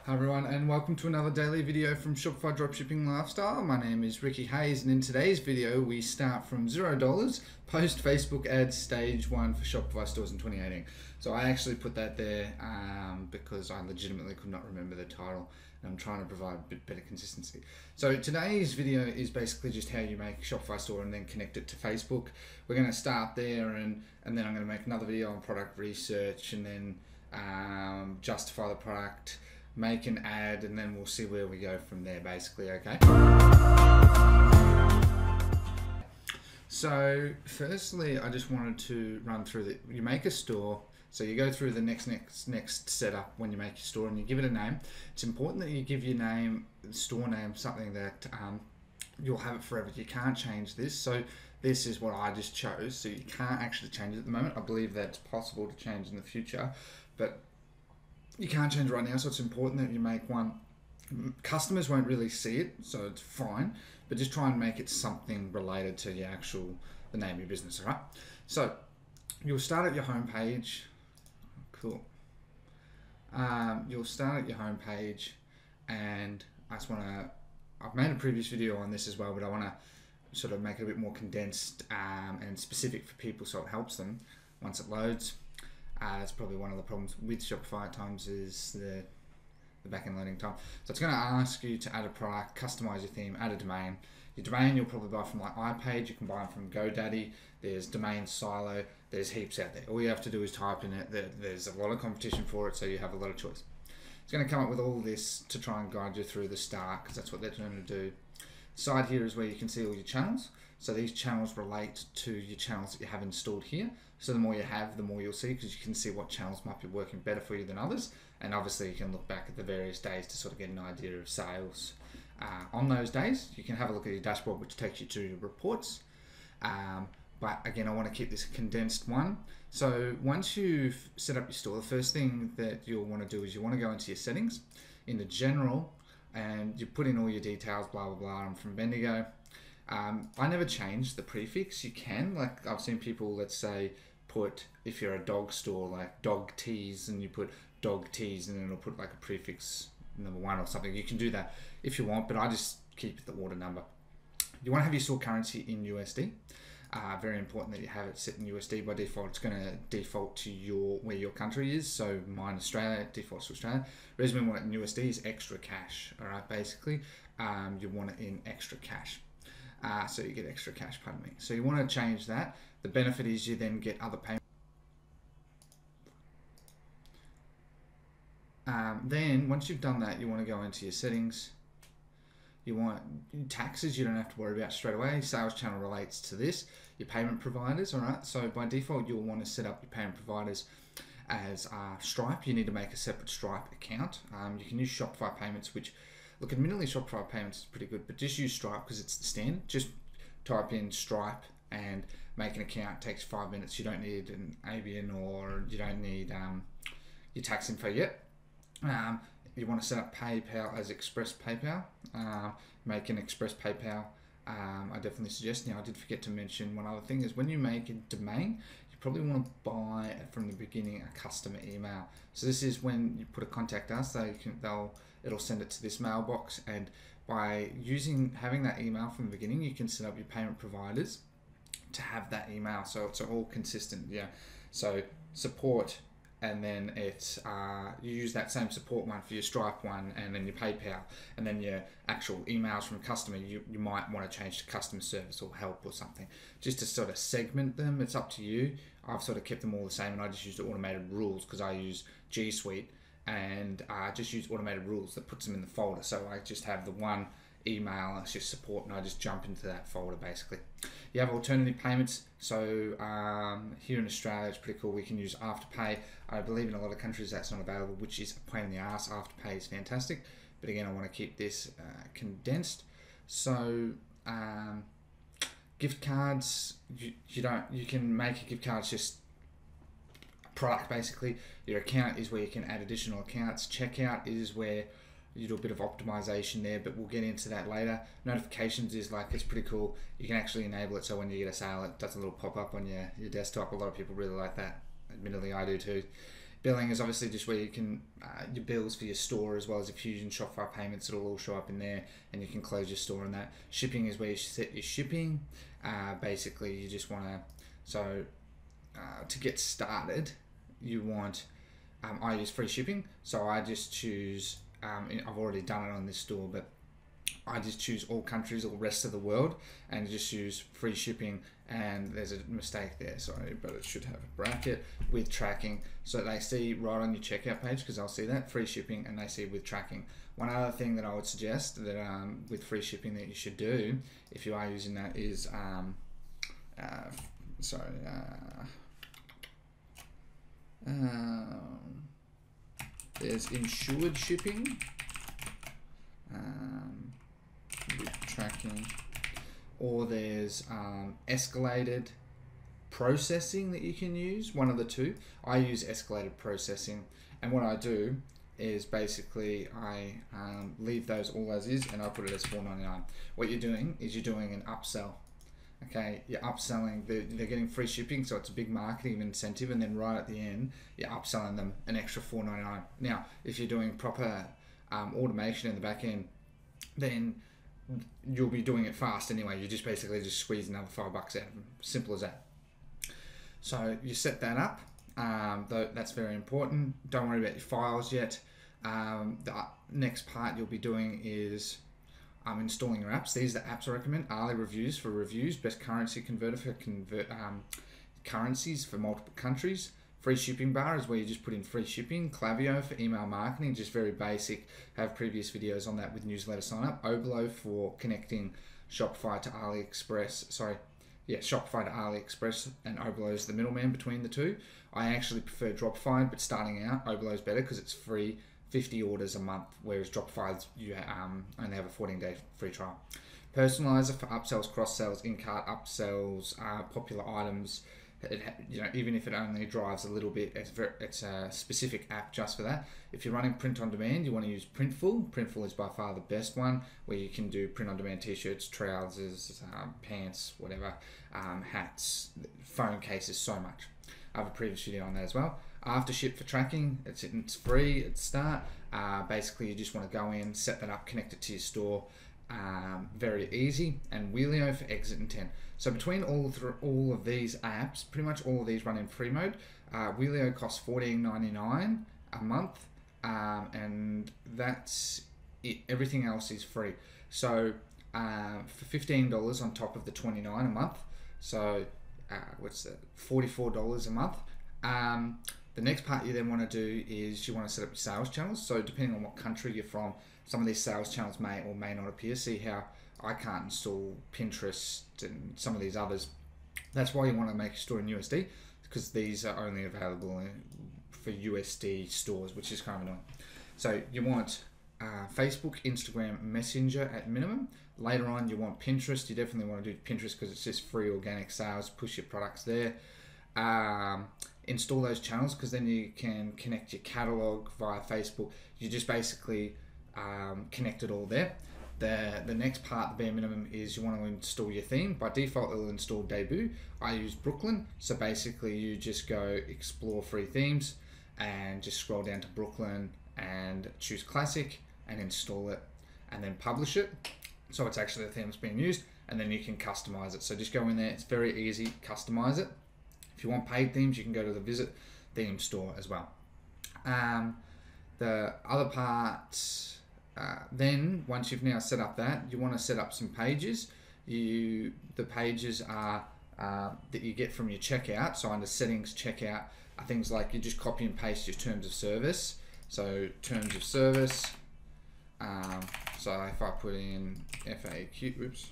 Hi everyone, and welcome to another daily video from Shopify Dropshipping Lifestyle. My name is Ricky Hayes, and in today's video we start from $0 post Facebook ads stage 1 for Shopify stores in 2018. So I actually put that there because I legitimately could not remember the title, and I'm trying to provide a bit better consistency. So today's video is basically just how you make a Shopify store and then connect it to Facebook. We're going to start there, and then I'm going to make another video on product research, and then justify the product, make an ad, and then we'll see where we go from there basically, okay? So firstly, I just wanted to run through that. You make a store, so you go through the next setup when you make your store, and you give it a name. It's important that you give your name, store name, something that you'll have it forever. You can't change this. So this is what I just chose, so you can't actually change it at the moment. I believe that's possible to change in the future, but you can't change right now, so it's important that you make one. Customers won't really see it, so it's fine, but just try and make it something related to your the name of your business, all right? So you'll start at your home page. Cool. You'll start at your home page, and I just want to, I've made a previous video on this as well, but I want to sort of make it a bit more condensed and specific for people so it helps them once it loads. That's probably one of the problems with Shopify at times, is the back-end loading time. So it's going to ask you to add a product, customize your theme, add a domain. Your domain you'll probably buy from like iPage, you can buy them from GoDaddy, there's Domain Silo, there's heaps out there. All you have to do is type in it. There's a lot of competition for it, so you have a lot of choice. It's going to come up with all this to try and guide you through the start, because that's what they're trying to do. Side here is where you can see all your channels. So these channels relate to your channels that you have installed here. So the more you have, the more you'll see, because you can see what channels might be working better for you than others. And obviously you can look back at the various days to sort of get an idea of sales. On those days, you can have a look at your dashboard, which takes you to your reports. But again, I want to keep this a condensed one. So once you've set up your store, the first thing that you'll want to do is you want to go into your settings, in the general, and you put in all your details, blah, blah, blah. I'm from Bendigo. I never changed the prefix. You can, like I've seen people, let's say, put, if you're a dog store, like dog teas, and you put dog teas, and then it'll put like a prefix number 1 or something. You can do that if you want, but I just keep the order number. You want to have your store currency in USD. Very important that you have it set in USD. By default, it's going to default to where your country is. So mine, Australia, it defaults to Australia. The reason we want it in USD is extra cash. All right, basically, you want it in extra cash. So you get extra cash, pardon me. So you want to change that. The benefit is you then get other payments. Then once you've done that, you want to go into your settings. You want taxes, you don't have to worry about straight away. Sales channel relates to this. Your payment providers, all right? So by default, you'll want to set up your payment providers as Stripe. You need to make a separate Stripe account. You can use Shopify Payments, which, look, admittedly, Shopify Payments is pretty good, but just use Stripe because it's the standard. Just type in Stripe and make an account. It takes 5 minutes. You don't need an ABN, or you don't need your tax info yet. You want to set up PayPal as Express PayPal. Make an Express PayPal. I definitely suggest. Now, I did forget to mention one other thing, is when you make a domain, you probably want to buy from the beginning a customer email. So this is when you put a contact us, it'll send it to this mailbox, and by having that email from the beginning, you can set up your payment providers to have that email, so it's all consistent. Yeah. So support, and then it's you use that same support one for your Stripe one, and then your PayPal, and then your actual emails from customer, you might want to change to customer service or help or something, just to sort of segment them. It's up to you. I've sort of kept them all the same, and I just used automated rules because I use G Suite, and I just use automated rules that puts them in the folder. So I just have the one email, it's just support, and I just jump into that folder basically. You have alternative payments. So here in Australia, it's pretty cool. We can use Afterpay. I believe in a lot of countries that's not available, which is a pain in the ass. Afterpay is fantastic, but again, I want to keep this condensed. So gift cards, you can make a gift card. It's just a product basically. Your account is where you can add additional accounts. Checkout is where you do a bit of optimization there, but we'll get into that later. Notifications is like, it's pretty cool. You can actually enable it so when you get a sale, it does a little pop-up on your desktop. A lot of people really like that. Admittedly, I do too. Billing is obviously just where you can, your bills for your store, as well as if you're using Shopify payments, it'll all show up in there and you can close your store and that. Shipping is where you set your shipping. Basically, you just want to get started, you want, I use free shipping. So I just choose, I've already done it on this store, but I just choose all countries or rest of the world and just use free shipping. And there's a mistake there, sorry, but it should have a bracket with tracking, so they see right on your checkout page, because I'll see that free shipping and they see with tracking. One other thing that I would suggest that with free shipping that you should do if you are using that is there's insured shipping with tracking, or there's escalated processing that you can use, one of the two. I use escalated processing, and what I do is basically I leave those all as is and I put it as $4.99. What you're doing is you're doing an upsell. Okay, you're upselling, they're getting free shipping, so it's a big marketing incentive, and then right at the end you're upselling them an extra $4.99. Now if you're doing proper automation in the back end, then you'll be doing it fast anyway. You just basically just squeeze another $5 out of them. Simple as that. So you set that up. That's very important. Don't worry about your files yet. The next part you'll be doing is installing your apps. These are the apps I recommend. Ali Reviews for reviews. Best currency converter for currencies for multiple countries. Free Shipping Bar is where you just put in free shipping. Klaviyo for email marketing, just very basic. Have previous videos on that with newsletter sign up. Oblo for connecting Shopify to AliExpress. Shopify to AliExpress, and Oblo is the middleman between the two. I actually prefer Dropify, but starting out, Oblo is better because it's free 50 orders a month, whereas Dropify, you only have a 14-day free trial. Personalizer for upsells, cross-sells, in-cart upsells, popular items. Even if it only drives a little bit, it's a specific app just for that. If you're running print on demand, you want to use Printful. Printful is by far the best one, where you can do print on demand t-shirts, trousers, pants, whatever, hats, phone cases, so much. I have a previous video on that as well. After ship for tracking, it's free at the start. Basically, you just want to go in, set that up, connect it to your store. Very easy. And Wheelio for exit intent. So between all of these apps, pretty much all of these run in free mode. Wheelio costs $14.99 a month, and that's it. Everything else is free. So for $15 on top of the $29 a month, so what's that? $44 a month. The next part you then want to do is you want to set up your sales channels. So depending on what country you're from, some of these sales channels may or may not appear. See how I can't install Pinterest and some of these others. That's why you want to make your store in USD, because these are only available for USD stores, which is kind of annoying. So you want Facebook, Instagram, Messenger at minimum. Later on, you want Pinterest. You definitely want to do Pinterest because it's just free organic sales. Push your products there. Install those channels, because then you can connect your catalog via Facebook. You just basically connect it all there. The next part, the bare minimum, is you want to install your theme. By default, it'll install Debut. I use Brooklyn, so basically you just go explore free themes and just scroll down to Brooklyn and choose Classic and install it, and then publish it. So it's actually the theme that's being used, and then you can customize it. So just go in there, it's very easy, customize it. If you want paid themes, you can go to the Visit Theme store as well. The other part, then once you've now set up that, you want to set up some pages. The pages are that you get from your checkout. So under settings, checkout are things like you just copy and paste your terms of service. So terms of service. So if I put in FAQs.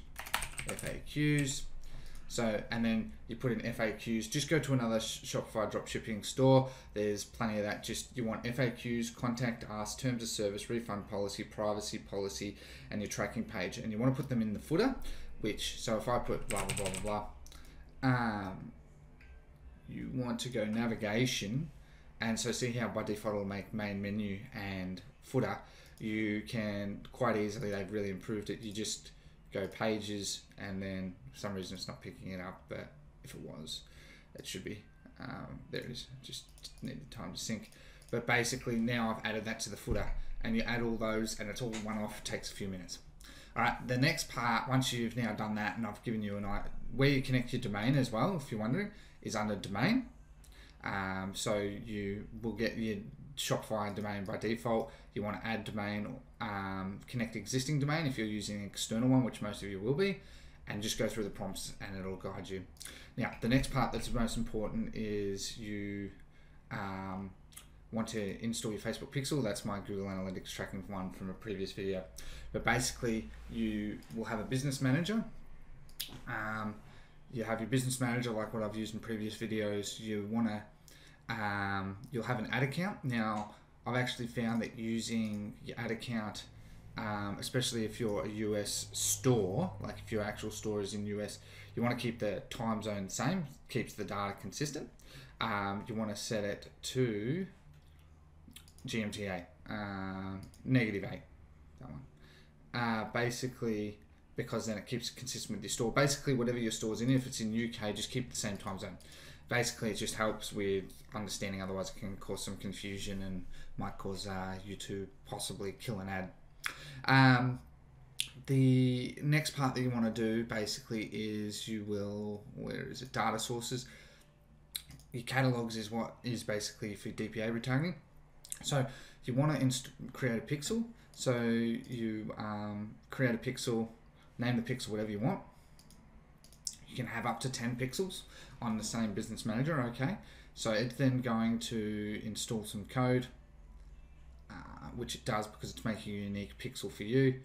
So, and then you put in FAQs, just go to another Shopify dropshipping store. There's plenty of that. Just, you want FAQs, contact us, terms of service, refund policy, privacy policy, and your tracking page. And you want to put them in the footer, so if I put blah, blah, blah, blah, blah, you want to go navigation. And so see how by default it'll make main menu and footer. You can quite easily, they've really improved it. You just go pages, and then for some reason it's not picking it up, but if it was, it should be. There it is, just needed time to sync. But basically now I've added that to the footer, and you add all those and it's all one off, takes a few minutes. All right, the next part, once you've now done that and I've given you where you connect your domain as well, if you're wondering, is under domain. So you will get your Shopify domain by default. You want to add domain, connect existing domain if you're using an external one, which most of you will be, and just go through the prompts and it'll guide you. Now, the next part that's most important is you want to install your Facebook Pixel. That's my Google Analytics tracking one from a previous video. But basically, you will have a business manager. You have your business manager like what I've used in previous videos. You want to, you'll have an ad account. Now, I've actually found that using your ad account, especially if you're a US store, like if your actual store is in US, you want to keep the time zone the same, keeps the data consistent. You want to set it to GMTA, -8, that one. Basically, because then it keeps consistent with your store. Basically, whatever your store's in, if it's in UK, just keep the same time zone. Basically, it just helps with understanding, otherwise it can cause some confusion and might cause you to possibly kill an ad. The next part that you want to do basically is you will, where is it, data sources. Your catalogs is what is basically for DPA retargeting. So you want to create a pixel. So you create a pixel, name the pixel whatever you want. You can have up to 10 pixels on the same business manager, okay? So it's then going to install some code, which it does because it's making a unique pixel for you.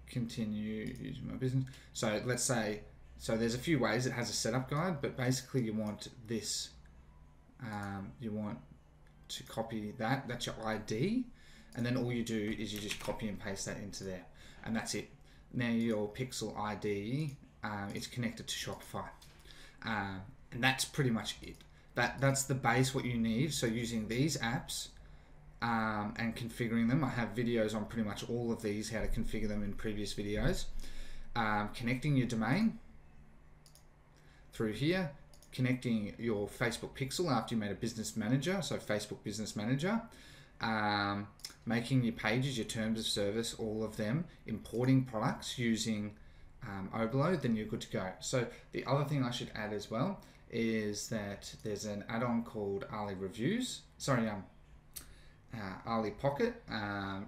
Continue using my business. So let's say, so there's a few ways. It has a setup guide, but basically you want this, you want to copy that, that's your ID, and then all you do is you just copy and paste that into there, and that's it. Now your pixel ID is connected to Shopify, and that's pretty much it. That's the base, what you need. So using these apps and configuring them, I have videos on pretty much all of these, how to configure them in previous videos. Connecting your domain through here, connecting your Facebook pixel after you made a business manager, so Facebook business manager, making your pages, your terms of service, all of them, importing products using Overload, then you're good to go. So the other thing I should add as well is that there's an add-on called Ali Reviews, Ali Pocket,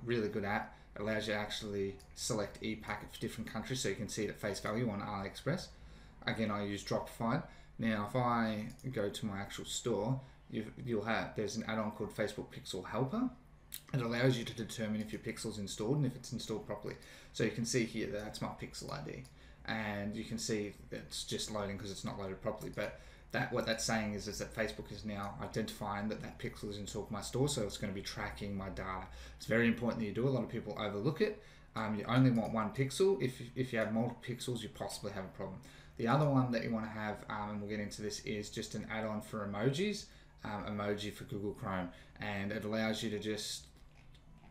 really good app. It allows you to actually select e-packet for different countries so you can see it at face value on AliExpress. Again, I use Dropify. Now, if I go to my actual store, there's an add-on called Facebook Pixel Helper. It allows you to determine if your pixel's installed and if it's installed properly. So you can see here that that's my pixel ID, and you can see it's just loading because it's not loaded properly. But what that's saying is that Facebook is now identifying that pixel is installed in my store, so it's going to be tracking my data. It's very important that you do. A lot of people overlook it. You only want one pixel. If you have multiple pixels, you possibly have a problem. The other one that you want to have, and we'll get into this, is just an add-on for emojis, emoji for Google Chrome, and it allows you to just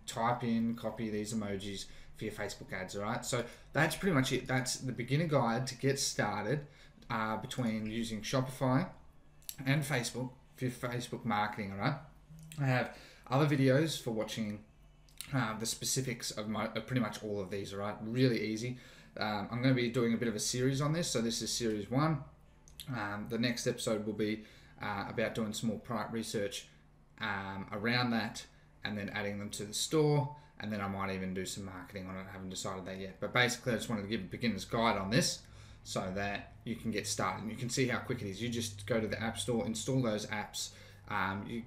type in, copy these emojis for your Facebook ads, all right? So that's pretty much it. That's the beginner guide to get started between using Shopify and Facebook for your Facebook marketing, all right? I have other videos for watching the specifics of pretty much all of these, all right? Really easy. I'm going to be doing a bit of a series on this, so this is series 1. The next episode will be about doing some more product research around that, and then adding them to the store, and then I might even do some marketing on it. I haven't decided that yet, but basically I just wanted to give a beginner's guide on this so that you can get started, and you can see how quick it is. You just go to the App Store, install those apps.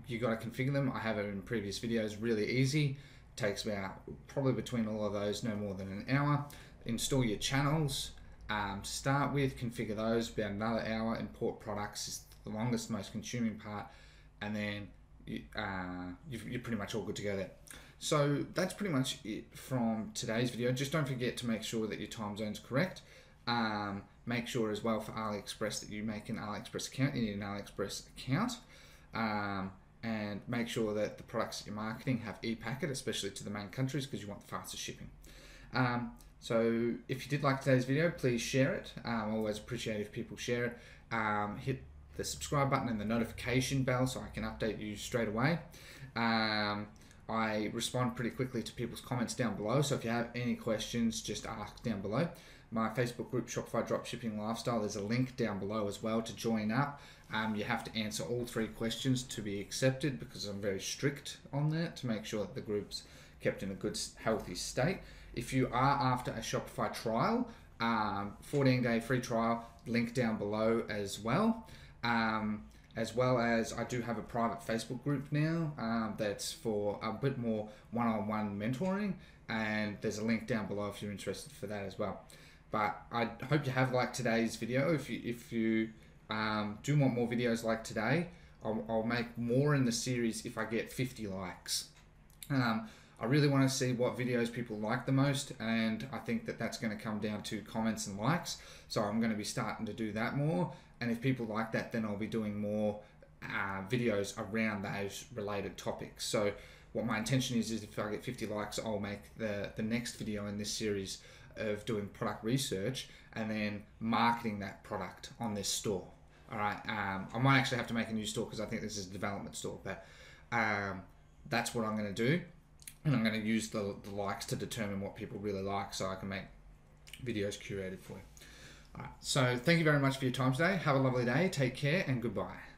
You got to configure them. I have it in previous videos, really easy. Takes about, probably between all of those, no more than an hour. Install your channels to start with, configure those, about another hour. Import products is the longest, most consuming part, and then you're pretty much all good to go there. So that's pretty much it from today's video. Just don't forget to make sure that your time zone's correct. Make sure as well for AliExpress that you make an AliExpress account. You need an AliExpress account. And make sure that the products that you're marketing have e-packet, especially to the main countries, because you want the fastest shipping. So if you did like today's video, please share it. I always appreciate if people share it. Hit the subscribe button and the notification bell so I can update you straight away. I respond pretty quickly to people's comments down below, so if you have any questions, just ask down below. My Facebook group, Shopify Dropshipping Lifestyle, there's a link down below as well to join up. You have to answer all 3 questions to be accepted, because I'm very strict on that to make sure that the group's kept in a good, healthy state. If you are after a Shopify trial, 14-day free trial, link down below as well. As well as I do have a private Facebook group now that's for a bit more one-on-one mentoring, and there's a link down below if you're interested for that as well. But I hope you have liked today's video. If you do want more videos like today, I'll make more in the series if I get 50 likes. I really want to see what videos people like the most, and I think that that's going to come down to comments and likes. So I'm going to be starting to do that more, and if people like that, then I'll be doing more videos around those related topics. So what my intention is if I get 50 likes, I'll make the next video in this series of doing product research and then marketing that product on this store. All right, I might actually have to make a new store because I think this is a development store, but that's what I'm going to do. And I'm going to use the likes to determine what people really like so I can make videos curated for you. All right, so thank you very much for your time today. Have a lovely day. Take care and goodbye.